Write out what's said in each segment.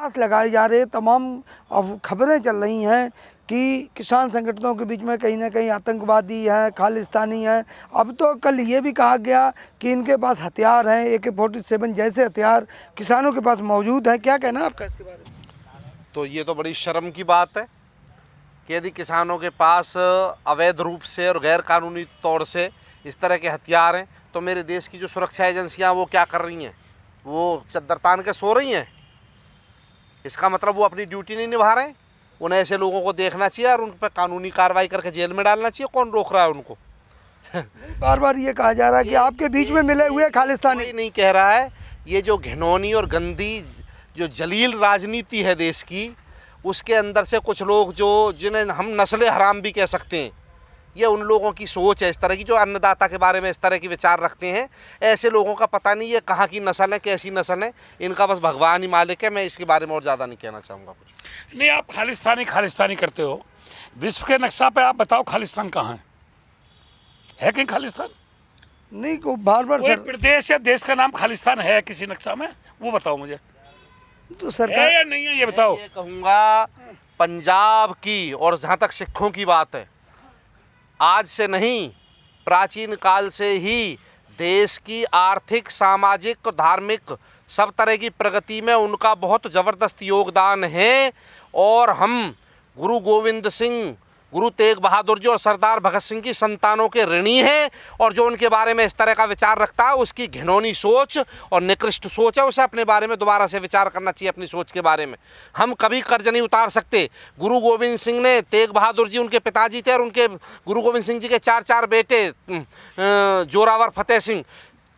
आस लगाए जा रहे तमाम अब खबरें चल रही हैं कि किसान संगठनों के बीच में कहीं ना कहीं आतंकवादी हैं, खालिस्तानी हैं। अब तो कल ये भी कहा गया कि इनके पास हथियार हैं, AK-47 जैसे हथियार किसानों के पास मौजूद हैं। क्या कहना है आपका इसके बारे में? तो ये तो बड़ी शर्म की बात है कि यदि किसानों के पास अवैध रूप से और गैर कानूनी तौर से इस तरह के हथियार हैं, तो मेरे देश की जो सुरक्षा एजेंसियां वो क्या कर रही हैं? वो चद्दर तान के सो रही हैं। इसका मतलब वो अपनी ड्यूटी नहीं निभा रहे हैं। उन्हें ऐसे लोगों को देखना चाहिए और उन पर कानूनी कार्रवाई करके जेल में डालना चाहिए। कौन रोक रहा है उनको? बार बार ये कहा जा रहा है कि आपके बीच में मिले हुए खालिस्तानी। नहीं कह रहा है। ये जो घिनौनी और गंदी जो जलील राजनीति है देश की, उसके अंदर से कुछ लोग जो जिन्हें हम नस्ल हराम भी कह सकते हैं, ये उन लोगों की सोच है इस तरह की, जो अन्नदाता के बारे में इस तरह की विचार रखते हैं। ऐसे लोगों का पता नहीं ये कहाँ की नस्ल है, कैसी नस्ल है, इनका बस भगवान ही मालिक है। मैं इसके बारे में और ज़्यादा नहीं कहना चाहूँगा कुछ। नहीं, आप खालिस्तानी करते हो। विश्व के नक्शा पे आप बताओ खालिस्तान कहाँ है कहीं खालिस्तान? नहीं को बार बार कोई प्रदेश या देश का नाम खालिस्तान है किसी नक्शा में? वो बताओ मुझे, तो है सरकार या नहीं है ये बताओ। ये कहूँगा पंजाब की, और जहाँ तक सिखों की बात है, आज से नहीं प्राचीन काल से ही देश की आर्थिक, सामाजिक, धार्मिक सब तरह की प्रगति में उनका बहुत ज़बरदस्त योगदान है। और हम गुरु गोविंद सिंह, गुरु तेग बहादुर जी और सरदार भगत सिंह की संतानों के ऋणी हैं। और जो उनके बारे में इस तरह का विचार रखता है, उसकी घिनौनी सोच और निकृष्ट सोच है। उसे अपने बारे में दोबारा से विचार करना चाहिए, अपनी सोच के बारे में। हम कभी कर्ज नहीं उतार सकते। गुरु गोविंद सिंह ने, तेग बहादुर जी उनके पिताजी थे, और उनके गुरु गोविंद सिंह जी के 4 बेटे, जोरावर फतेह सिंह,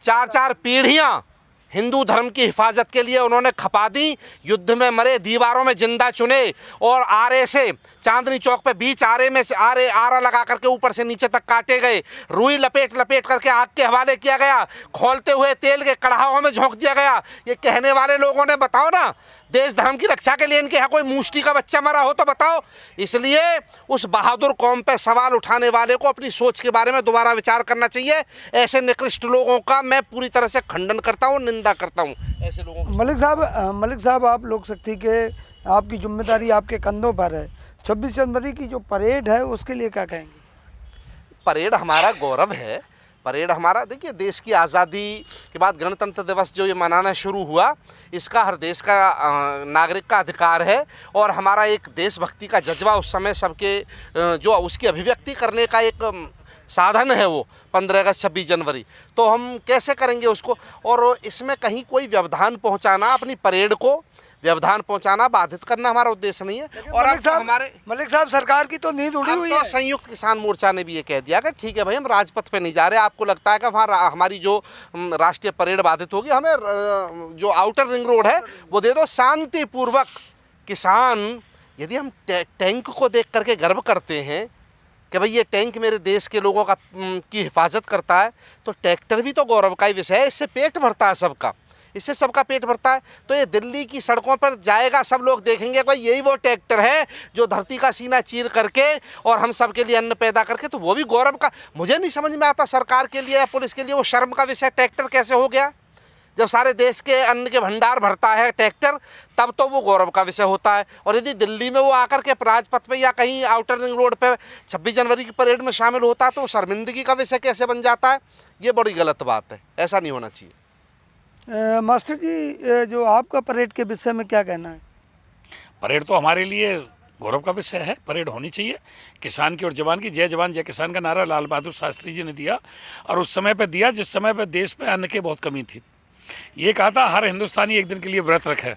4 पीढ़ियाँ हिंदू धर्म की हिफाजत के लिए उन्होंने खपा दी। युद्ध में मरे, दीवारों में जिंदा चुने, और आरे से चांदनी चौक पे बीच आरे में से आरा लगा करके ऊपर से नीचे तक काटे गए। रुई लपेट करके आग के हवाले किया गया। खौलते हुए तेल के कड़ाहों में झोंक दिया गया। ये कहने वाले लोगों ने, बताओ ना, देश धर्म की रक्षा के लिए इनके यहाँ कोई मूष्टि का बच्चा मरा हो तो बताओ। इसलिए उस बहादुर कौम पे सवाल उठाने वाले को अपनी सोच के बारे में दोबारा विचार करना चाहिए। ऐसे निकृष्ट लोगों का मैं पूरी तरह से खंडन करता हूँ, निंदा करता हूँ ऐसे लोगों की। मलिक साहब, आप लोक शक्ति के, आपकी जिम्मेदारी आपके कंधों पर है। 26 जनवरी की जो परेड है उसके लिए क्या कहेंगे? परेड हमारा गौरव है। परेड हमारा, देखिए, देश की आज़ादी के बाद गणतंत्र दिवस जो ये मनाना शुरू हुआ, इसका हर देश का नागरिक का अधिकार है। और हमारा एक देशभक्ति का जज्बा उस समय सबके जो उसकी अभिव्यक्ति करने का एक साधन है वो 15 अगस्त 26 जनवरी। तो हम कैसे करेंगे उसको? और इसमें कहीं कोई व्यवधान पहुंचाना, अपनी परेड को व्यवधान पहुंचाना, बाधित करना हमारा उद्देश्य नहीं है। और अब मलिक साहब, सरकार की तो नींद उड़ी हुई है। संयुक्त किसान मोर्चा ने भी ये कह दिया कि ठीक है भाई, हम राजपथ पे नहीं जा रहे। आपको लगता है कि वहाँ हमारी जो राष्ट्रीय परेड बाधित होगी, हमें जो आउटर रिंग रोड है वो दे दो। शांतिपूर्वक किसान, यदि हम टैंक को देख करके गर्व करते हैं कि भाई ये टैंक मेरे देश के लोगों का की हिफाजत करता है, तो ट्रैक्टर भी तो गौरव का ही विषय है। इससे पेट भरता है सबका, इससे सबका पेट भरता है। तो ये दिल्ली की सड़कों पर जाएगा, सब लोग देखेंगे भाई यही वो ट्रैक्टर है जो धरती का सीना चीर करके और हम सब के लिए अन्न पैदा करके, तो वो भी गौरव का। मुझे नहीं समझ में आता सरकार के लिए या पुलिस के लिए वो शर्म का विषय ट्रैक्टर कैसे हो गया? जब सारे देश के अन्न के भंडार भरता है ट्रैक्टर, तब तो वो गौरव का विषय होता है। और यदि दिल्ली में वो आकर के राजपथ पे या कहीं आउटर रिंग रोड पे 26 जनवरी की परेड में शामिल होता है, तो वो शर्मिंदगी का विषय कैसे बन जाता है? ये बड़ी गलत बात है, ऐसा नहीं होना चाहिए। मास्टर जी, जो आपका परेड के विषय में क्या कहना है? परेड तो हमारे लिए गौरव का विषय है, परेड होनी चाहिए। किसान की और जवान की, जय जवान जय किसान का नारा लाल बहादुर शास्त्री जी ने दिया, और उस समय पे दिया जिस समय पे देश में अन्न की बहुत कमी थी। ये कहा था हर हिंदुस्तानी एक दिन के लिए व्रत रखे।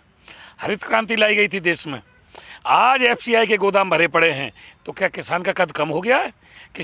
हरित क्रांति लाई गई थी देश में। आज FCI के गोदाम भरे पड़े हैं, तो क्या किसान का कद कम हो गया है?